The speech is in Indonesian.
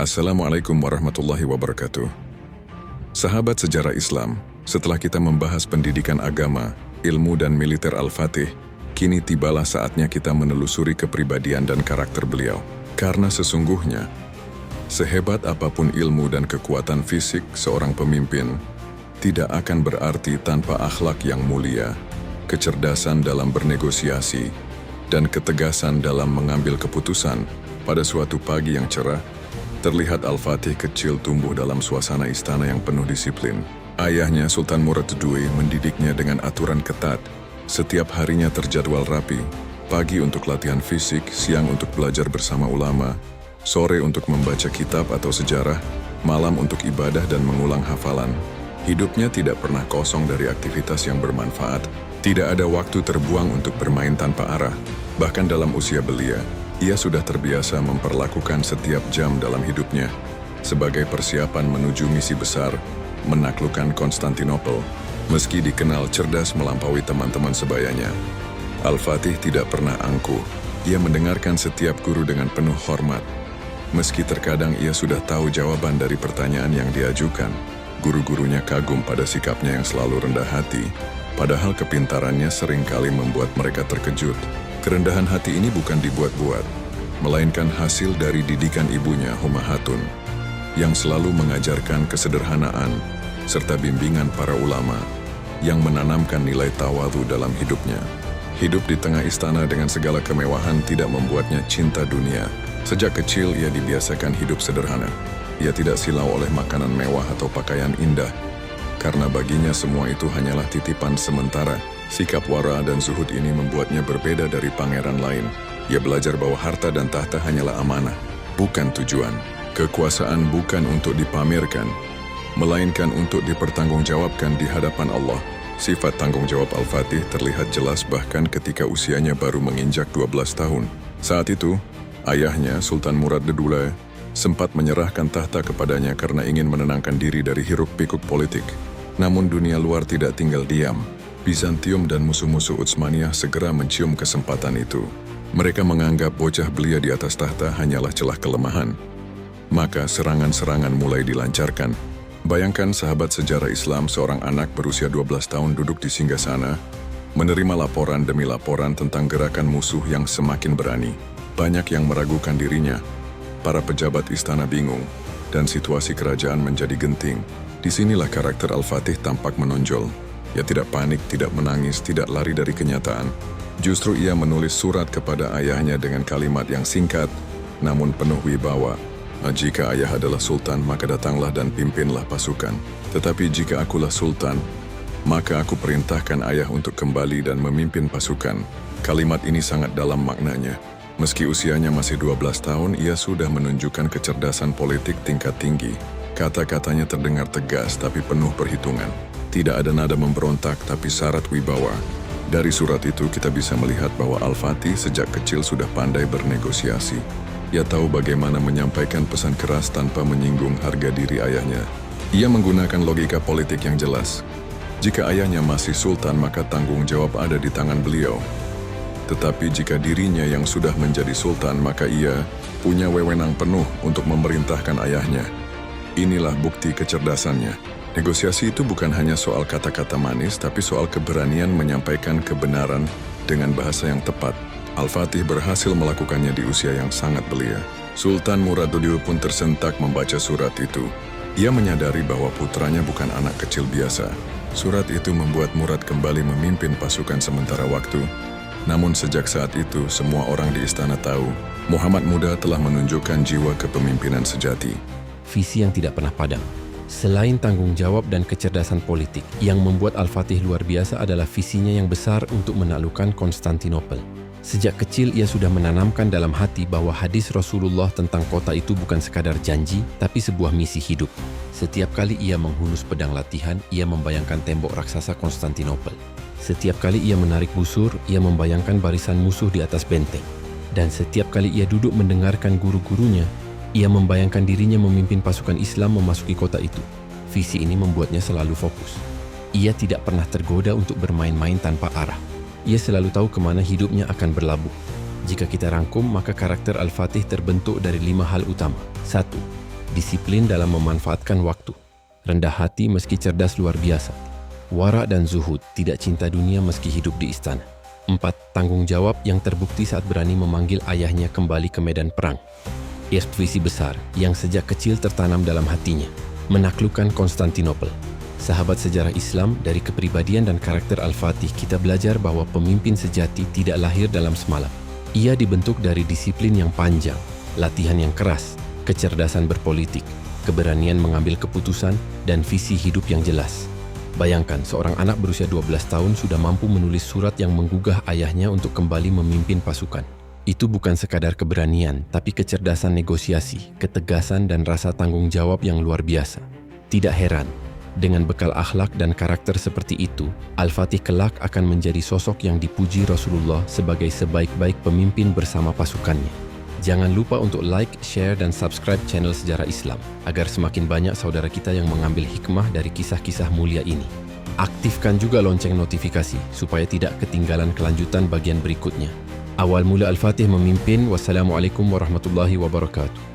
Assalamualaikum warahmatullahi wabarakatuh. Sahabat sejarah Islam, setelah kita membahas pendidikan agama, ilmu dan militer Al-Fatih, kini tibalah saatnya kita menelusuri kepribadian dan karakter beliau. Karena sesungguhnya, sehebat apapun ilmu dan kekuatan fisik seorang pemimpin, tidak akan berarti tanpa akhlak yang mulia, kecerdasan dalam bernegosiasi, dan ketegasan dalam mengambil keputusan. Pada suatu pagi yang cerah, terlihat Al-Fatih kecil tumbuh dalam suasana istana yang penuh disiplin. Ayahnya, Sultan Murad II, mendidiknya dengan aturan ketat. Setiap harinya terjadwal rapi, pagi untuk latihan fisik, siang untuk belajar bersama ulama, sore untuk membaca kitab atau sejarah, malam untuk ibadah dan mengulang hafalan. Hidupnya tidak pernah kosong dari aktivitas yang bermanfaat. Tidak ada waktu terbuang untuk bermain tanpa arah. Bahkan dalam usia belia, ia sudah terbiasa memperlakukan setiap jam dalam hidupnya sebagai persiapan menuju misi besar, menaklukkan Konstantinopel. Meski dikenal cerdas melampaui teman-teman sebayanya, Al-Fatih tidak pernah angkuh. Ia mendengarkan setiap guru dengan penuh hormat. Meski terkadang ia sudah tahu jawaban dari pertanyaan yang diajukan, guru-gurunya kagum pada sikapnya yang selalu rendah hati, padahal kepintarannya seringkali membuat mereka terkejut. Kerendahan hati ini bukan dibuat-buat, melainkan hasil dari didikan ibunya, Hummahatun, yang selalu mengajarkan kesederhanaan serta bimbingan para ulama yang menanamkan nilai tawadhu dalam hidupnya. Hidup di tengah istana dengan segala kemewahan tidak membuatnya cinta dunia. Sejak kecil ia dibiasakan hidup sederhana. Ia tidak silau oleh makanan mewah atau pakaian indah, karena baginya semua itu hanyalah titipan sementara. Sikap wara dan zuhud ini membuatnya berbeda dari pangeran lain. Ia belajar bahwa harta dan tahta hanyalah amanah, bukan tujuan. Kekuasaan bukan untuk dipamerkan, melainkan untuk dipertanggungjawabkan di hadapan Allah. Sifat tanggung jawab Al-Fatih terlihat jelas bahkan ketika usianya baru menginjak 12 tahun. Saat itu, ayahnya, Sultan Murad II, sempat menyerahkan tahta kepadanya karena ingin menenangkan diri dari hiruk-pikuk politik. Namun dunia luar tidak tinggal diam. Bizantium dan musuh-musuh Utsmaniyah segera mencium kesempatan itu. Mereka menganggap bocah belia di atas tahta hanyalah celah kelemahan. Maka serangan-serangan mulai dilancarkan. Bayangkan sahabat sejarah Islam, seorang anak berusia 12 tahun duduk di singgasana, menerima laporan demi laporan tentang gerakan musuh yang semakin berani. Banyak yang meragukan dirinya. Para pejabat istana bingung, dan situasi kerajaan menjadi genting. Disinilah karakter Al-Fatih tampak menonjol. Ia tidak panik, tidak menangis, tidak lari dari kenyataan. Justru ia menulis surat kepada ayahnya dengan kalimat yang singkat, namun penuh wibawa. Jika ayah adalah sultan, maka datanglah dan pimpinlah pasukan. Tetapi jika akulah sultan, maka aku perintahkan ayah untuk kembali dan memimpin pasukan. Kalimat ini sangat dalam maknanya. Meski usianya masih 12 tahun, ia sudah menunjukkan kecerdasan politik tingkat tinggi. Kata-katanya terdengar tegas tapi penuh perhitungan. Tidak ada nada memberontak tapi syarat wibawa. Dari surat itu kita bisa melihat bahwa Al-Fatih sejak kecil sudah pandai bernegosiasi. Ia tahu bagaimana menyampaikan pesan keras tanpa menyinggung harga diri ayahnya. Ia menggunakan logika politik yang jelas. Jika ayahnya masih sultan, maka tanggung jawab ada di tangan beliau. Tetapi jika dirinya yang sudah menjadi sultan, maka ia punya wewenang penuh untuk memerintahkan ayahnya. Inilah bukti kecerdasannya. Negosiasi itu bukan hanya soal kata-kata manis, tapi soal keberanian menyampaikan kebenaran dengan bahasa yang tepat. Al-Fatih berhasil melakukannya di usia yang sangat belia. Sultan Murad II pun tersentak membaca surat itu. Ia menyadari bahwa putranya bukan anak kecil biasa. Surat itu membuat Murad kembali memimpin pasukan sementara waktu. Namun sejak saat itu, semua orang di istana tahu, Muhammad muda telah menunjukkan jiwa kepemimpinan sejati. Visi yang tidak pernah padam. Selain tanggung jawab dan kecerdasan politik, yang membuat Al-Fatih luar biasa adalah visinya yang besar untuk menaklukkan Konstantinopel. Sejak kecil ia sudah menanamkan dalam hati bahwa hadis Rasulullah tentang kota itu bukan sekadar janji, tapi sebuah misi hidup. Setiap kali ia menghunus pedang latihan, ia membayangkan tembok raksasa Konstantinopel. Setiap kali ia menarik busur, ia membayangkan barisan musuh di atas benteng. Dan setiap kali ia duduk mendengarkan guru-gurunya, ia membayangkan dirinya memimpin pasukan Islam memasuki kota itu. Visi ini membuatnya selalu fokus. Ia tidak pernah tergoda untuk bermain-main tanpa arah. Ia selalu tahu kemana hidupnya akan berlabuh. Jika kita rangkum, maka karakter Al-Fatih terbentuk dari 5 hal utama. 1. disiplin dalam memanfaatkan waktu, rendah hati meski cerdas luar biasa, wara' dan zuhud, tidak cinta dunia meski hidup di istana. 4. Tanggung jawab yang terbukti saat berani memanggil ayahnya kembali ke medan perang. Visi besar yang sejak kecil tertanam dalam hatinya, menaklukkan Konstantinopel. Sahabat sejarah Islam, dari kepribadian dan karakter Al-Fatih kita belajar bahwa pemimpin sejati tidak lahir dalam semalam. Ia dibentuk dari disiplin yang panjang, latihan yang keras, kecerdasan berpolitik, keberanian mengambil keputusan, dan visi hidup yang jelas. Bayangkan, seorang anak berusia 12 tahun sudah mampu menulis surat yang menggugah ayahnya untuk kembali memimpin pasukan. Itu bukan sekadar keberanian, tapi kecerdasan negosiasi, ketegasan, dan rasa tanggung jawab yang luar biasa. Tidak heran, dengan bekal akhlak dan karakter seperti itu, Al-Fatih kelak akan menjadi sosok yang dipuji Rasulullah sebagai sebaik-baik pemimpin bersama pasukannya. Jangan lupa untuk like, share, dan subscribe channel Sejarah Islam, agar semakin banyak saudara kita yang mengambil hikmah dari kisah-kisah mulia ini. Aktifkan juga lonceng notifikasi, supaya tidak ketinggalan kelanjutan bagian berikutnya. Awal mula Al-Fatih memimpin. Wassalamualaikum warahmatullahi wabarakatuh.